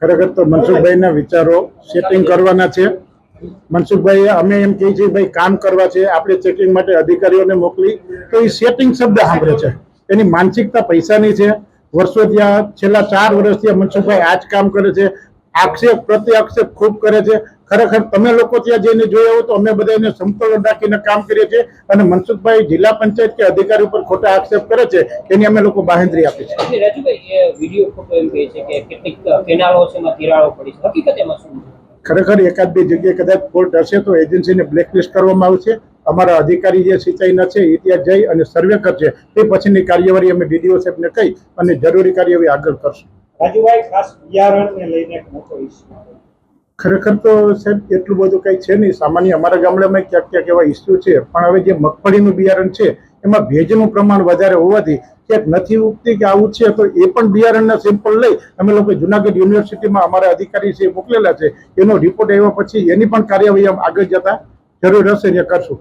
ખરેખર તો મનસુખભાઈના વિચારો સેટિંગ કરવાના છે. મનસુખભાઈ અમે એમ કહીએ છીએ ભાઈ કામ કરવા છે, આપણે ચેકિંગ માટે અધિકારીઓને મોકલી તો એ સેટિંગ શબ્દ સાંભળે છે. એની માનસિકતા પૈસાની છે. વર્ષો ત્યાં છેલ્લા 4 વર્ષથી મનસુખભાઈ આ જ કામ કરે છે. આક્ષેપ પ્રતિ આક્ષેપ ખૂબ કરે છે. ખરેખર તમે લોકો ત્યાં જઈને જોયા હો તો અમે બધા એને સમતોલન રાખીને કામ કરીએ છીએ અને મનસુખભાઈ જિલ્લા પંચાયત કે અધિકારી ઉપર ખોટા આક્ષેપ કરે છે એની અમે લોકો બાહેંધરી આપી છે. રાજુભાઈ વિડીયો ફોટો એમ કહે છે કે કેટલીક કેનાલો છે એમાં તિરાડો પડી છે, હકીકત એમાં શું? ખરેખર એકાદ બે જગ્યાએ કદાચ ફોલ્ટ હશે તો એજન્સીને બ્લેકલિસ્ટ કરવામાં આવશે. અમારા અધિકારી જે સિંચાઈના છે એ ત્યાં જઈ અને સર્વે કરશે. તે પછીની કાર્યવાહી અમે ડીડીઓ સાહેબને કહી અને જરૂરી કાર્યવાહી આગળ કરશું. રાજુભાઈ, ખાસ બિયારણને લઈને એક મોટો ઇસ્યુ. ખરેખર તો સાહેબ એટલું બધું કંઈ છે નહીં. સામાન્ય અમારા ગામડામાં ક્યાંક ક્યાંક એવા ઇસ્યુ છે, પણ હવે જે મગફળીનું બિયારણ છે એમાં ભેજનું પ્રમાણ વધારે હોવાથી ક્યાંક નથી ઉગતી કે આવું છે તો એ પણ બિયારણના સેમ્પલ લઈ અમે લોકો જુનાગઢ યુનિવર્સિટીમાં અમારા અધિકારી છે મોકલેલા છે. એનો રિપોર્ટ આવ્યા પછી એની પણ કાર્યવાહી આગળ જતા જરૂર હશે એ કરશું.